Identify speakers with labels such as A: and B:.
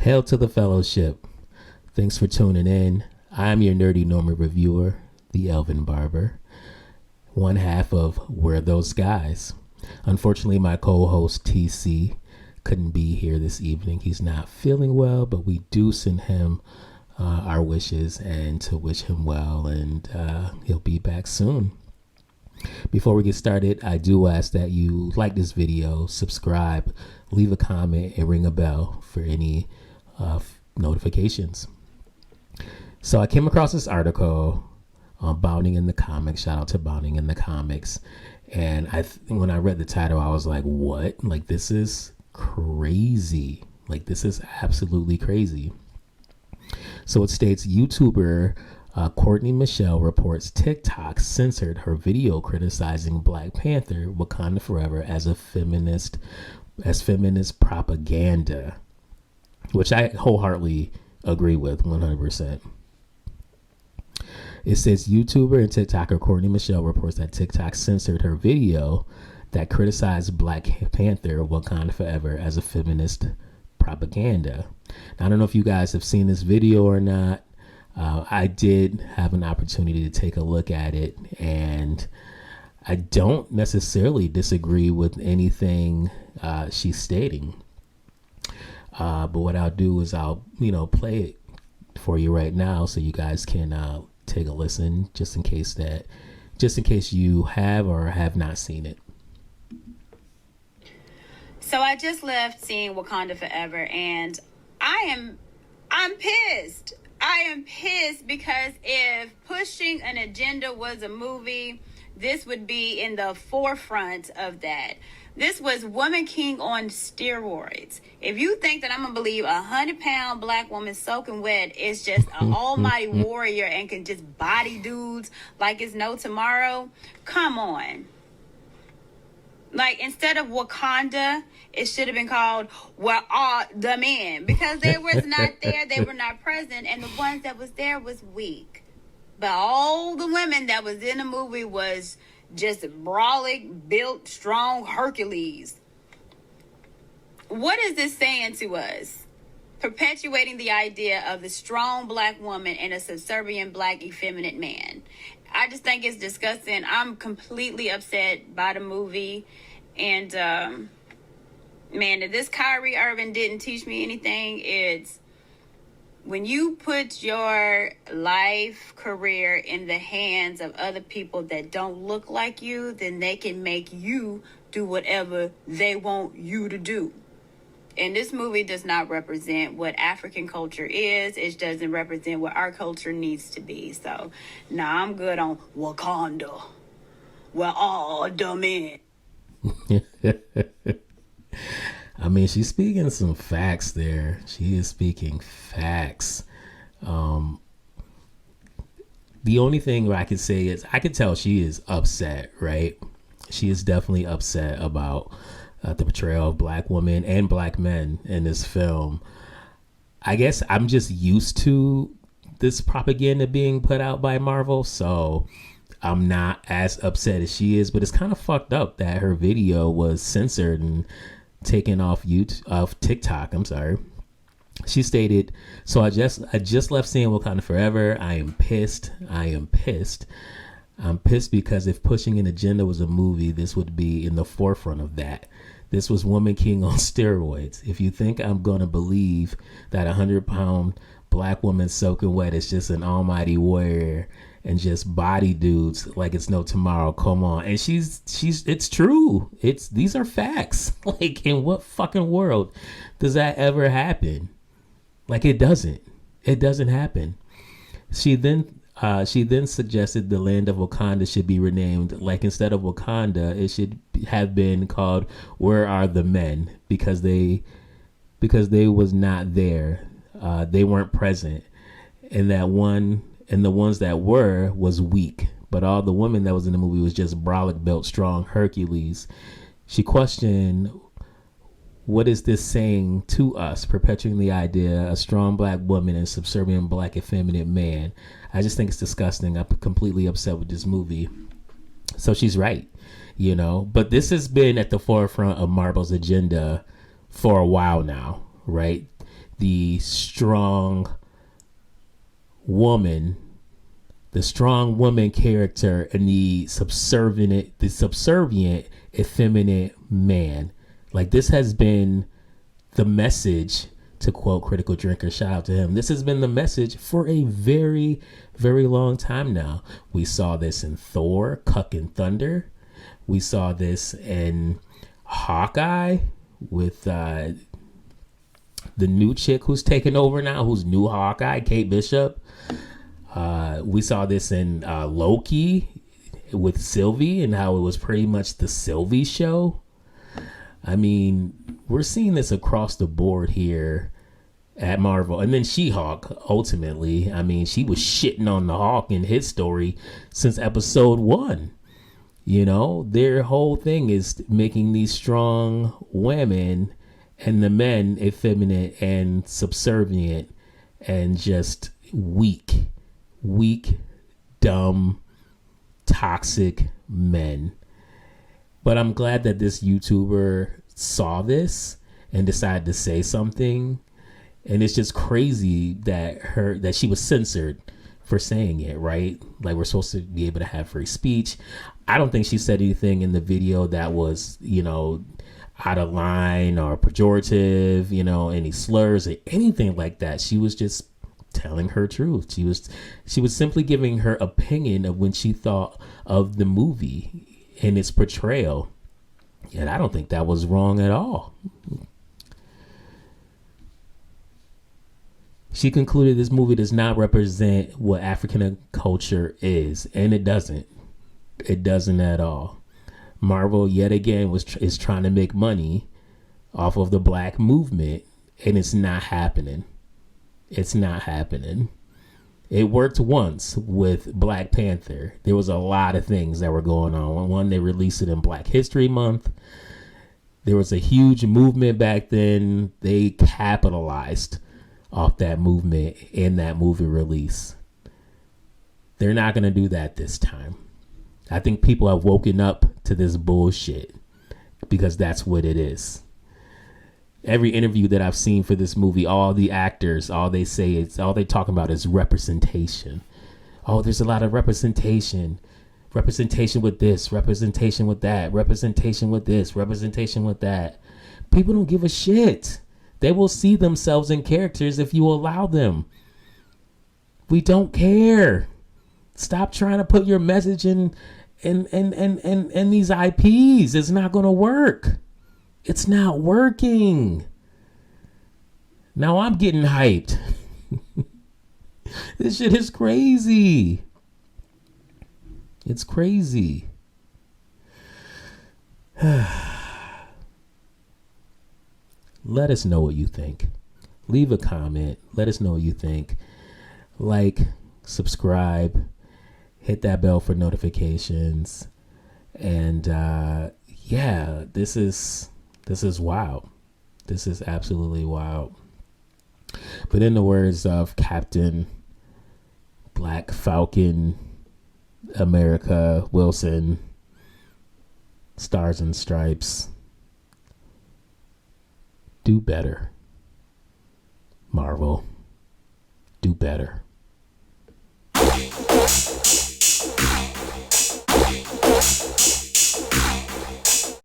A: Hail to the fellowship. Thanks for tuning in. I'm your nerdy Norman reviewer, the Elven Barber, one half of We're Those Guys. Unfortunately, my co-host TC couldn't be here this evening. He's not feeling well, but we do send him our wishes and to wish him well, and he'll be back soon. Before we get started, I do ask that you like this video, subscribe, leave a comment, and ring a bell for any notifications. So I came across this article on Bounding in the Comics. Shout out to Bounding in the Comics. And when I read the title, I was like, what? Like, this is crazy. Like, this is absolutely crazy. So it states YouTuber Courtney Michelle reports TikTok censored her video criticizing Black Panther Wakanda Forever as feminist propaganda, which I wholeheartedly agree with 100%. It says YouTuber and TikToker Courtney Michelle reports that TikTok censored her video that criticized Black Panther Wakanda Forever as a feminist propaganda. Now, I don't know if you guys have seen this video or not. I did have an opportunity to take a look at it, and I don't necessarily disagree with anything she's stating. But what I'll do is I'll, play it for you right now so you guys can take a listen, just in case you have or have not seen it.
B: So I just left seeing Wakanda Forever, and I'm pissed. I am pissed because if Pushing an Agenda was a movie, this would be in the forefront of that. This was Woman King on steroids. If you think that I'm going to believe a 100-pound black woman soaking wet is just an almighty warrior and can just body dudes like it's no tomorrow, come on. Like, instead of Wakanda, it should have been called Where Are the Men? Because they was not there, they were not present, and the ones that was there was weak. But all the women that was in the movie was just brolic, built, strong Hercules. What is this saying to us? Perpetuating the idea of the strong black woman and a subservient black effeminate man. I just think it's disgusting. I'm completely upset by the movie. And, man, if this Kyrie Irving didn't teach me anything, it's when you put your life, career in the hands of other people that don't look like you, then they can make you do whatever they want you to do. And this movie does not represent what African culture is. It doesn't represent what our culture needs to be. So, nah, I'm good on Wakanda. Where all the men.
A: I mean, she's speaking some facts there. She is speaking facts. The only thing I can say is I can tell she is upset, right? She is definitely upset about the portrayal of black women and black men in this film. I guess I'm just used to this propaganda being put out by Marvel, so I'm not as upset as she is, but it's kind of fucked up that her video was censored and taken off TikTok. I'm sorry. She stated, so I just left seeing Wakanda Forever. I am pissed. I'm pissed because if Pushing an Agenda was a movie, this would be in the forefront of that. This was Woman King on steroids. If you think I'm going to believe that 100-pound black woman soaking wet is just an almighty warrior and just body dudes like it's no tomorrow, come on. And she's it's true. These are facts. Like, in what fucking world does that ever happen? Like, it doesn't happen. She then suggested the land of Wakanda should be renamed. Like, instead of Wakanda, it should have been called Where Are the Men? Because they was not there. They weren't present. And the ones that was weak. But all the women that was in the movie was just brolic, built, strong Hercules. She questioned, what is this saying to us, perpetuating the idea a strong black woman and subservient black effeminate man? I just think it's disgusting. I'm completely upset with this movie. So she's right, but this has been at the forefront of Marvel's agenda for a while now, right? the strong woman, character, and the subservient, effeminate man. Like, this has been the message, to quote Critical Drinker, shout out to him. This has been the message for a very, very long time now. We saw this in Thor, Cuck and Thunder. We saw this in Hawkeye with the new chick who's taken over now, who's new Hawkeye, Kate Bishop. We saw this in Loki with Sylvie, and how it was pretty much the Sylvie show. I mean, we're seeing this across the board here at Marvel. And then She-Hulk, ultimately. I mean, she was shitting on the Hulk in his story since episode 1. You know, their whole thing is making these strong women and the men effeminate and subservient and just weak, dumb, toxic men. But I'm glad that this YouTuber saw this and decided to say something. And it's just crazy that she was censored for saying it, right? Like, we're supposed to be able to have free speech. I don't think she said anything in the video that was, you know, out of line or pejorative, you know, any slurs or anything like that. She was just telling her truth. She was simply giving her opinion of when she thought of the movie and its portrayal. And I don't think that was wrong at all. She concluded this movie does not represent what African culture is, and it doesn't. It doesn't at all. Marvel, yet again, is trying to make money off of the black movement, and it's not happening. It's not happening. It worked once with Black Panther. There was a lot of things that were going on. One, they released it in Black History Month. There was a huge movement back then. They capitalized off that movement in that movie release. They're not going to do that this time. I think people have woken up to this bullshit because that's what it is. Every interview that I've seen for this movie, all the actors, all they talk about is representation. Oh, there's a lot of representation. Representation with this, representation with that, representation with this, representation with that. People don't give a shit. They will see themselves in characters if you allow them. We don't care. Stop trying to put your message in these IPs. It's not going to work. It's not working. Now I'm getting hyped. This shit is crazy. It's crazy. Let us know what you think. Leave a comment. Let us know what you think. Like, subscribe, hit that bell for notifications. And yeah, this is wild. This is absolutely wild. But in the words of Captain Black Falcon America Wilson, Stars and Stripes, do better. Marvel, do better.